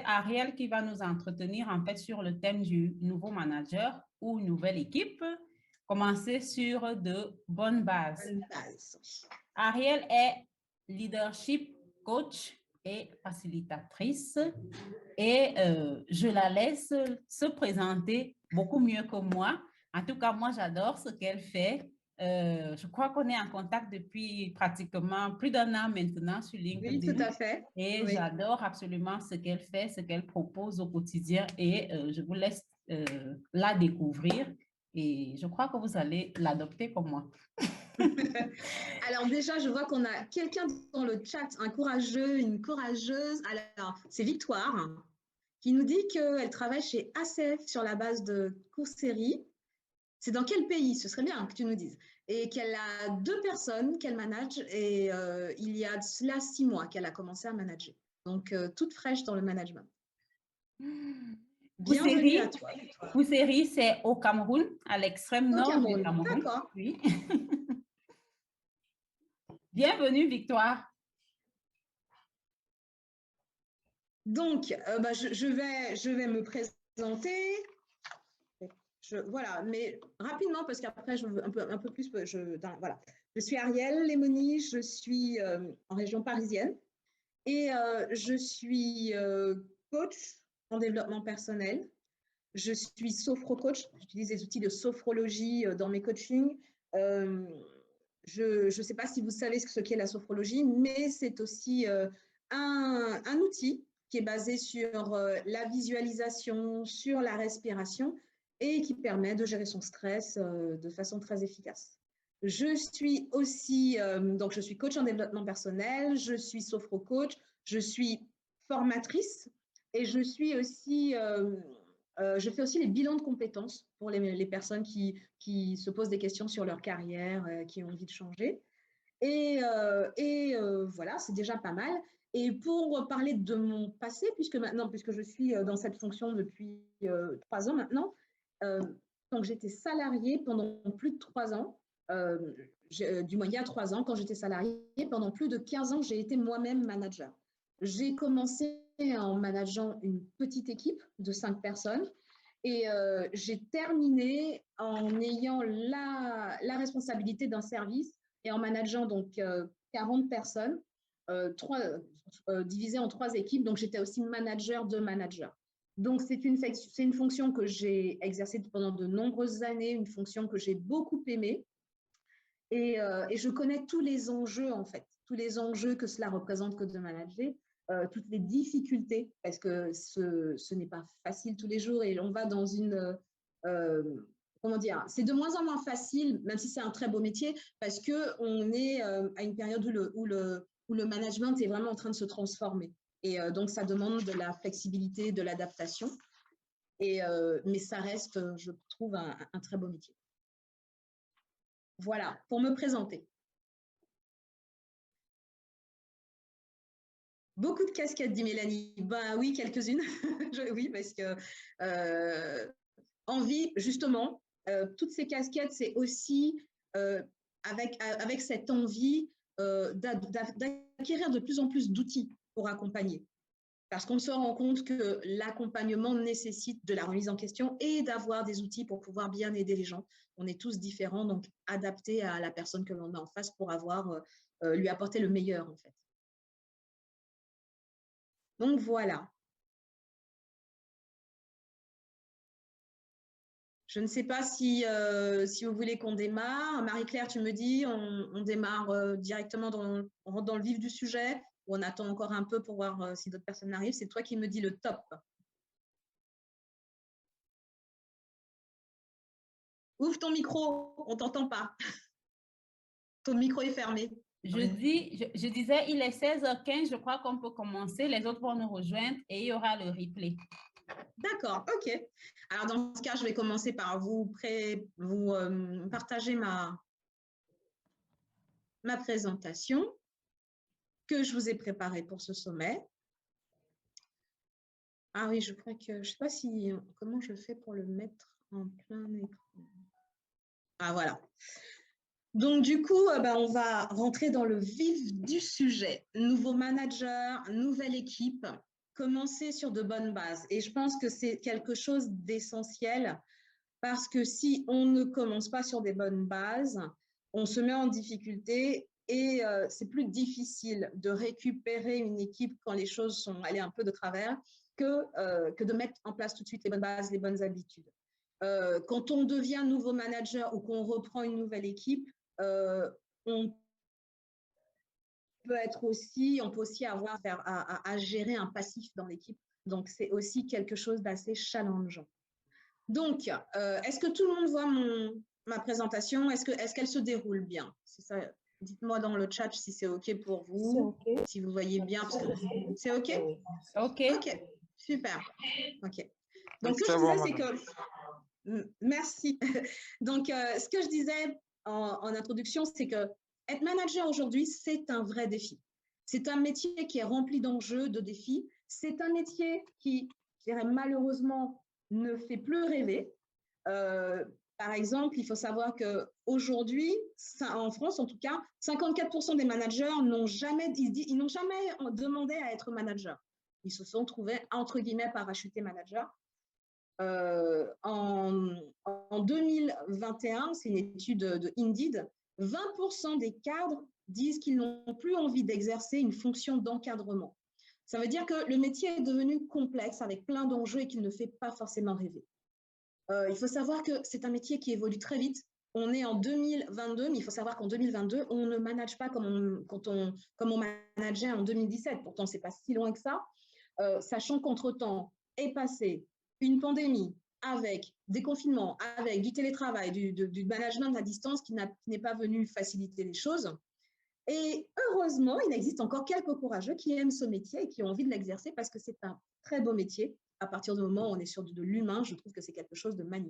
Ariel qui va nous entretenir en fait sur le thème du nouveau manager ou nouvelle équipe. Commencer sur de bonnes bases. Ariel est leadership coach et facilitatrice et je la laisse se présenter beaucoup mieux que moi. En tout cas, moi, j'adore ce qu'elle fait. Je crois qu'on est en contact depuis pratiquement plus d'un an maintenant sur LinkedIn. Oui, tout à fait. Et oui. J'adore absolument ce qu'elle fait, ce qu'elle propose au quotidien et je vous laisse la découvrir et je crois que vous allez l'adopter comme moi. Alors déjà, je vois qu'on a quelqu'un dans le chat, un courageux, une courageuse. Alors, c'est Victoire qui nous dit qu'elle travaille chez ACF sur la base de cours-série. C'est dans quel pays? Ce serait bien que tu nous dises. Et qu'elle a 2 personnes qu'elle manage et il y a cela 6 mois qu'elle a commencé à manager. Donc, toute fraîche dans le management. Bienvenue à toi. Kousséri, c'est au Cameroun, à l'extrême nord du Cameroun. D'accord. Oui. Bienvenue, Victoire. Donc, je vais me présenter. Voilà, mais rapidement, parce qu'après, je veux un peu plus. Voilà. Je suis Ariel Lémoni, je suis en région parisienne et je suis coach en développement personnel. Je suis sophro-coach, j'utilise des outils de sophrologie dans mes coachings. Je ne sais pas si vous savez ce qu'est la sophrologie, mais c'est aussi un outil qui est basé sur la visualisation, sur la respiration et qui permet de gérer son stress de façon très efficace. Je suis aussi, donc je suis coach en développement personnel, je suis sophro-coach, je suis formatrice et je suis aussi, je fais aussi les bilans de compétences pour les personnes qui se posent des questions sur leur carrière, qui ont envie de changer. Et voilà, c'est déjà pas mal. Et pour parler de mon passé, puisque je suis dans cette fonction depuis 3 ans maintenant, donc j'étais salariée pendant plus de 3 ans. Du moins, il y a 3 ans, quand j'étais salariée, pendant plus de 15 ans, j'ai été moi-même manager. J'ai commencé en manageant une petite équipe de 5 personnes et j'ai terminé en ayant la responsabilité d'un service et en manageant donc 40 personnes, divisées en 3 équipes. Donc, j'étais aussi manager de manager. Donc, c'est une fonction que j'ai exercée pendant de nombreuses années, une fonction que j'ai beaucoup aimée. Et je connais tous les enjeux, en fait, tous les enjeux que cela représente que de manager, toutes les difficultés, parce que ce n'est pas facile tous les jours et on va dans une… comment dire, c'est de moins en moins facile, même si c'est un très beau métier, parce qu'on est à une période où le management est vraiment en train de se transformer. Et donc, ça demande de la flexibilité, de l'adaptation. Mais ça reste, je trouve, un très beau métier. Voilà, pour me présenter. Beaucoup de casquettes, dit Mélanie. Ben oui, quelques-unes. Oui, parce que envie, justement, toutes ces casquettes, c'est aussi avec cette envie d'acquérir de plus en plus d'outils pour accompagner. Parce qu'on se rend compte que l'accompagnement nécessite de la remise en question et d'avoir des outils pour pouvoir bien aider les gens. On est tous différents, donc adaptés à la personne que l'on a en face pour lui apporter le meilleur, en fait. Donc, voilà. Je ne sais pas si vous voulez qu'on démarre. Marie-Claire, tu me dis, on démarre directement, on rentre dans le vif du sujet ou on attend encore un peu pour voir si d'autres personnes arrivent. C'est toi qui me dis le top. Ouvre ton micro, on ne t'entend pas. Ton micro est fermé. Je disais, il est 16h15, je crois qu'on peut commencer. Les autres vont nous rejoindre et il y aura le replay. D'accord, ok. Alors, dans ce cas, je vais commencer par vous partager ma présentation que je vous ai préparée pour ce sommet. Ah oui, je crois que, je ne sais pas comment je fais pour le mettre en plein écran. Ah, voilà. Donc, du coup, on va rentrer dans le vif du sujet. Nouveau manager, nouvelle équipe. commencer sur de bonnes bases. Et je pense que c'est quelque chose d'essentiel parce que si on ne commence pas sur des bonnes bases, on se met en difficulté et c'est plus difficile de récupérer une équipe quand les choses sont allées un peu de travers que de mettre en place tout de suite les bonnes bases, les bonnes habitudes. Quand on devient nouveau manager ou qu'on reprend une nouvelle équipe, on peut aussi avoir à gérer un passif dans l'équipe. Donc, c'est aussi quelque chose d'assez challengeant. Donc, est-ce que tout le monde voit ma présentation? Est-ce qu'elle se déroule bien? Dites-moi dans le chat si c'est OK pour vous, okay. Si vous voyez bien. C'est OK? OK. OK, super. OK. Donc, ce que je disais, c'est que… Merci. Donc, ce que je disais en introduction, c'est que être manager aujourd'hui, c'est un vrai défi. C'est un métier qui est rempli d'enjeux, de défis. C'est un métier qui, je dirais, malheureusement, ne fait plus rêver. Par exemple, il faut savoir qu'aujourd'hui, en France en tout cas, 54% des managers n'ont jamais demandé à être manager. Ils se sont trouvés, entre guillemets, parachutés manager. En 2021, c'est une étude de Indeed, 20% des cadres disent qu'ils n'ont plus envie d'exercer une fonction d'encadrement. Ça veut dire que le métier est devenu complexe avec plein d'enjeux et qu'il ne fait pas forcément rêver. Il faut savoir que c'est un métier qui évolue très vite. On est en 2022, mais il faut savoir qu'en 2022, on ne manage pas comme on manageait en 2017. Pourtant, ce n'est pas si loin que ça. Sachant qu'entre-temps est passé une pandémie avec des confinements, avec du télétravail, du management à distance qui n'est pas venu faciliter les choses. Et heureusement, il existe encore quelques courageux qui aiment ce métier et qui ont envie de l'exercer parce que c'est un très beau métier. À partir du moment où on est sur de l'humain, je trouve que c'est quelque chose de magnifique.